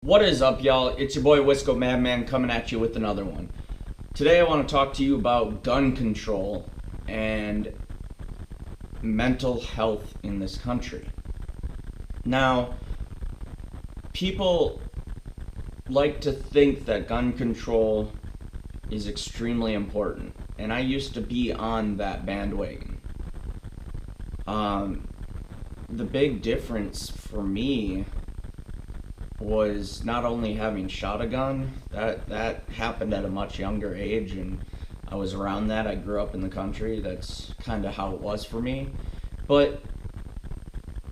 What is up, y'all? It's your boy Wisco Madman coming at you with another one. Today I want to talk to you about gun control and mental health in this country. Now, people like to think that gun control is extremely important, and I used to be on that bandwagon. The big difference for me was not only having shot a gun, that happened at a much younger age, and I was around that. I grew up in the country. That's kind of how it was for me. But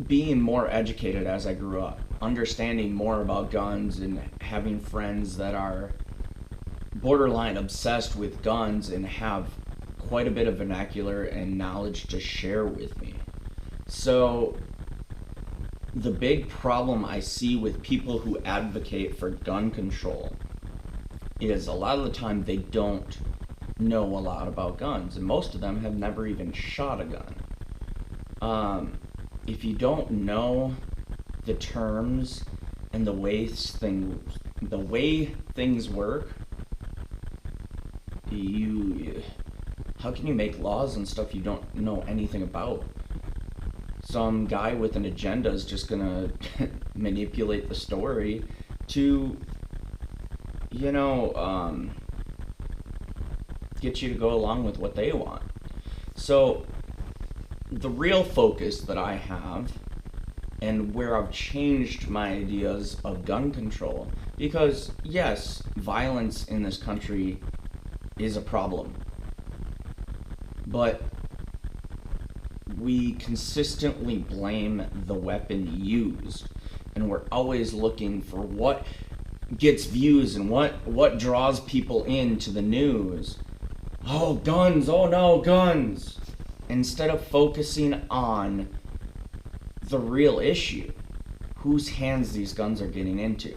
being more educated as I grew up, understanding more about guns and having friends that are borderline obsessed with guns and have quite a bit of vernacular and knowledge to share with me. So the big problem I see with people who advocate for gun control is a lot of the time they don't know a lot about guns, and most of them have never even shot a gun. If you don't know the terms and the way things work, how can you make laws and stuff you don't know anything about? Some guy with an agenda is just gonna manipulate the story to, get you to go along with what they want. So the real focus that I have, and where I've changed my ideas of gun control, because yes, violence in this country is a problem, but we consistently blame the weapon used, and we're always looking for what gets views and what draws people into the news. Oh, guns, oh no, guns, instead of focusing on the real issue, whose hands these guns are getting into.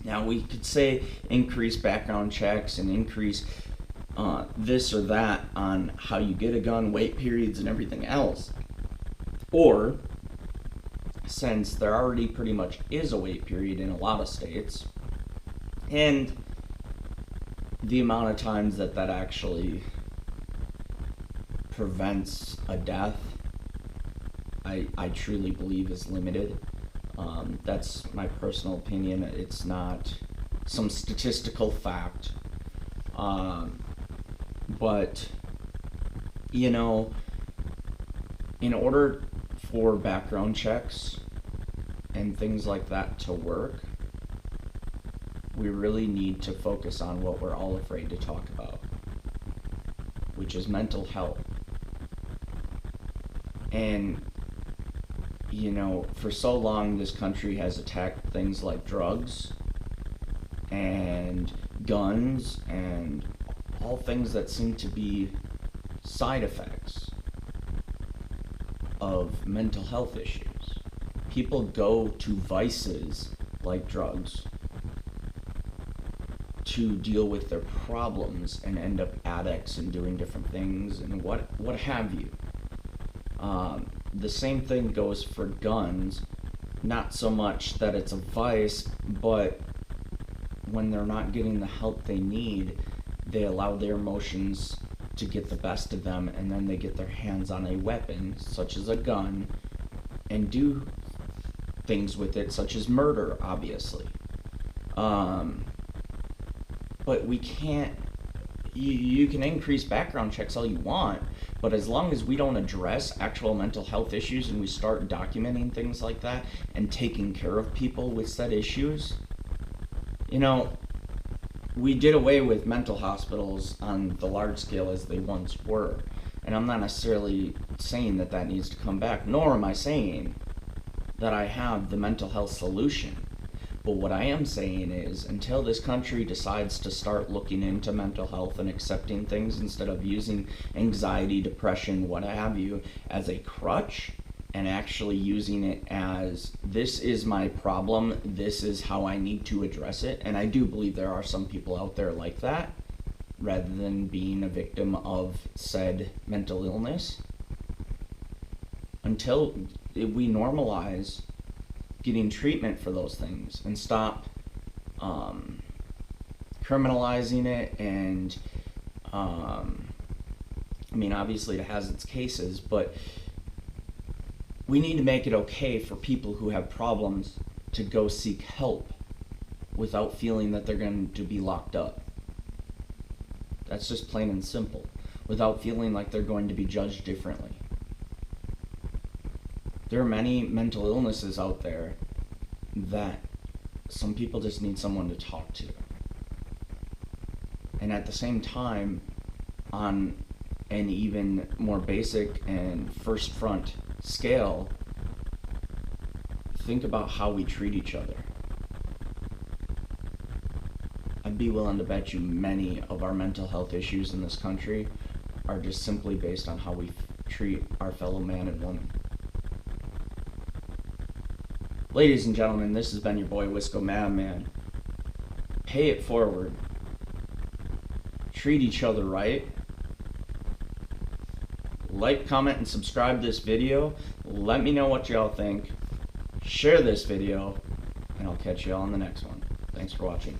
Now, we could say increase background checks and increase this or that on how you get a gun, wait periods, and everything else. Or, since there already pretty much is a wait period in a lot of states, and the amount of times that actually prevents a death, I truly believe is limited. That's my personal opinion. It's not some statistical fact. But, in order for background checks and things like that to work, we really need to focus on what we're all afraid to talk about, which is mental health. And, for so long this country has attacked things like drugs and guns and all things that seem to be side effects of mental health issues. People go to vices like drugs to deal with their problems and end up addicts and doing different things and what have you. The same thing goes for guns, not so much that it's a vice, but when they're not getting the help they need, they allow their emotions to get the best of them, and then they get their hands on a weapon, such as a gun, and do things with it, such as murder, obviously. But we can't, you can increase background checks all you want, but as long as we don't address actual mental health issues and we start documenting things like that and taking care of people with said issues, we did away with mental hospitals on the large scale as they once were. And I'm not necessarily saying that needs to come back, nor am I saying that I have the mental health solution. But what I am saying is, until this country decides to start looking into mental health and accepting things instead of using anxiety, depression, what have you, as a crutch, and actually using it as, this is my problem, this is how I need to address it. And I do believe there are some people out there like that, rather than being a victim of said mental illness. Until we normalize getting treatment for those things and stop criminalizing it, and I mean, obviously it has its cases, but we need to make it okay for people who have problems to go seek help without feeling that they're going to be locked up. That's just plain and simple, without feeling like they're going to be judged differently. There are many mental illnesses out there that some people just need someone to talk to. And at the same time, on an even more basic and first front scale, think about how we treat each other. I'd be willing to bet you many of our mental health issues in this country are just simply based on how we treat our fellow man and woman. Ladies and gentlemen, this has been your boy Wisco Madman. Pay it forward. Treat each other right. Like, comment, and subscribe to this video. Let me know what y'all think. Share this video, and I'll catch y'all on the next one. Thanks for watching.